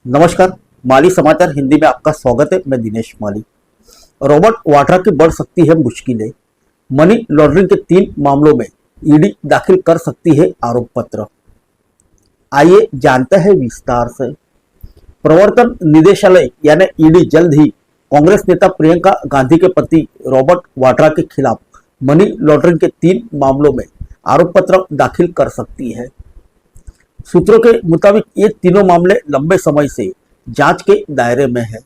नमस्कार। माली समाचार हिंदी में आपका स्वागत है। मैं दिनेश माली। रॉबर्ट वाड्रा की बढ़ सकती है मुश्किलें। मनी लॉन्ड्रिंग के 3 मामलों में ईडी दाखिल कर सकती है आरोप पत्र। आइए जानते हैं विस्तार से। प्रवर्तन निदेशालय यानी ईडी जल्द ही कांग्रेस नेता प्रियंका गांधी के पति रॉबर्ट वाड्रा के खिलाफ मनी लॉन्ड्रिंग के 3 मामलों में आरोप पत्र दाखिल कर सकती है। सूत्रों के मुताबिक ये तीनों मामले लंबे समय से जांच के दायरे में है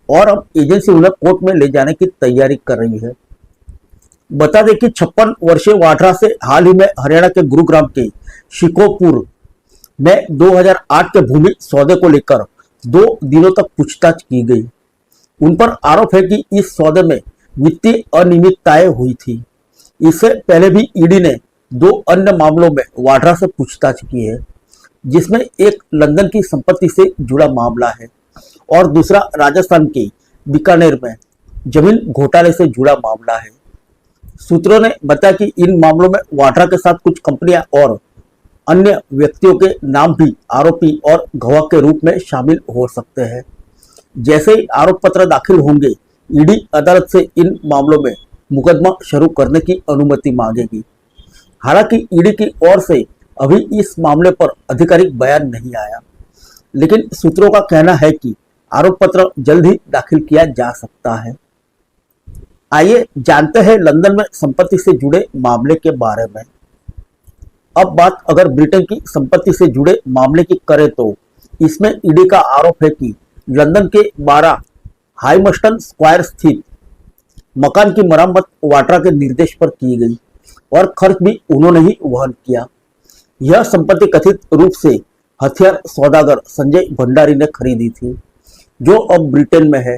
और अब एजेंसी उन्हें कोर्ट में ले जाने की तैयारी कर रही है। बता दें कि 56 वर्षीय वाड्रा से हाल ही में हरियाणा के गुरुग्राम के शिकोपुर में 2008 के भूमि सौदे को लेकर 2 दिनों तक पूछताछ की गई। उन पर आरोप है कि इस सौदे में वित्तीय अनियमितताएं हुई थी। इससे पहले भी ईडी ने 2 अन्य मामलों में वाड्रा से पूछताछ की है, जिसमें एक लंदन की संपत्ति से जुड़ा मामला है और दूसरा राजस्थान के बीकानेर में जमीन घोटाले से जुड़ा मामला है। सूत्रों ने बताया कि इन मामलों में वाड्रा के साथ कुछ कंपनियां और अन्य व्यक्तियों के नाम भी आरोपी और गवाह के रूप में शामिल हो सकते हैं। जैसे ही आरोप पत्र दाखिल होंगे, ईडी अदालत से इन मामलों में मुकदमा शुरू करने की अनुमति मांगेगी। हालांकि ईडी की ओर से अभी इस मामले पर आधिकारिक बयान नहीं आया, लेकिन सूत्रों का कहना है कि आरोप पत्र जल्द ही दाखिल किया जा सकता है। आइए जानते हैं लंदन में संपत्ति से जुड़े मामले के बारे में। अब बात अगर ब्रिटेन की संपत्ति से जुड़े मामले की करें तो इसमें ईडी का आरोप है कि लंदन के 12 हाइमस्टन स्क्वायर स्थित मकान की मरम्मत वाड्रा के निर्देश पर की गई और खर्च भी उन्होंने ही वहन किया। यह संपत्ति कथित रूप से हथियार सौदागर संजय भंडारी ने खरीदी थी, जो अब ब्रिटेन में है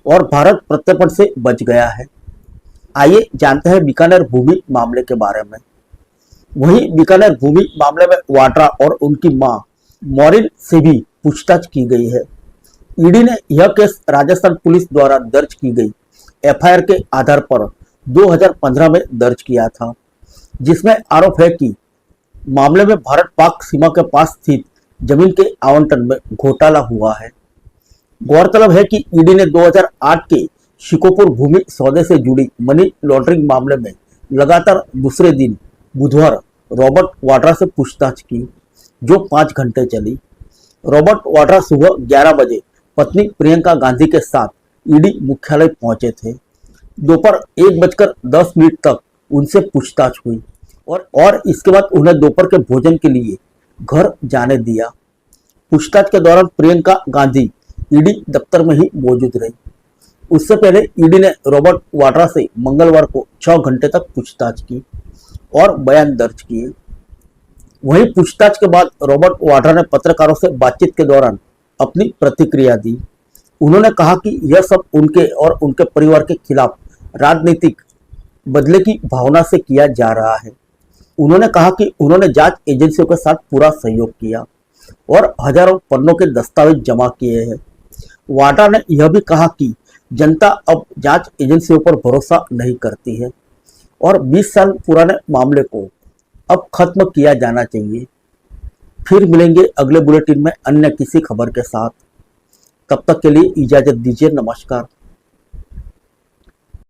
और भारत प्रत्यर्पण से बच गया है। आइए जानते हैं बीकानेर भूमि मामले के बारे में। वहीं बीकानेर भूमि मामले में वाड्रा और उनकी मां मॉरिन से भी पूछताछ की गई है। ईडी ने यह केस राजस्थान पुलिस द्वारा दर्ज की गई एफआईआर के आधार पर 2015 में दर्ज किया था, जिसमें आरोप है कि मामले में भारत पाक सीमा के पास स्थित जमीन के आवंटन में घोटाला हुआ है। गौरतलब है कि ईडी ने 2008 के शिकोपुर भूमि सौदे से जुड़ी मनी लॉन्ड्रिंग मामले में लगातार दूसरे दिन बुधवार रॉबर्ट वाड्रा से पूछताछ की, जो 5 घंटे चली। रॉबर्ट वाड्रा सुबह 11 बजे पत्नी प्रियंका गांधी के साथ ईडी मुख्यालय पहुंचे थे। दोपहर 1:10 तक उनसे पूछताछ हुई और इसके बाद उन्हें दोपहर के भोजन के लिए घर जाने दिया। पूछताछ के दौरान प्रियंका गांधी ईडी दफ्तर में ही मौजूद रही। उससे पहले ईडी ने रॉबर्ट वाड्रा से मंगलवार को 6 घंटे तक पूछताछ की और बयान दर्ज किए। वहीं पूछताछ के बाद रॉबर्ट वाड्रा ने पत्रकारों से बातचीत के दौरान अपनी प्रतिक्रिया दी। उन्होंने कहा कि यह सब उनके और उनके परिवार के खिलाफ राजनीतिक बदले की भावना से किया जा रहा है। उन्होंने कहा कि उन्होंने जांच एजेंसियों के साथ पूरा सहयोग किया और हजारों पन्नों के दस्तावेज जमा किए हैं। वाड्रा ने यह भी कहा कि जनता अब जांच एजेंसियों पर भरोसा नहीं करती है और 20 साल पुराने मामले को अब खत्म किया जाना चाहिए। फिर मिलेंगे अगले बुलेटिन में अन्य किसी खबर के साथ। तब तक के लिए इजाजत दीजिए। नमस्कार।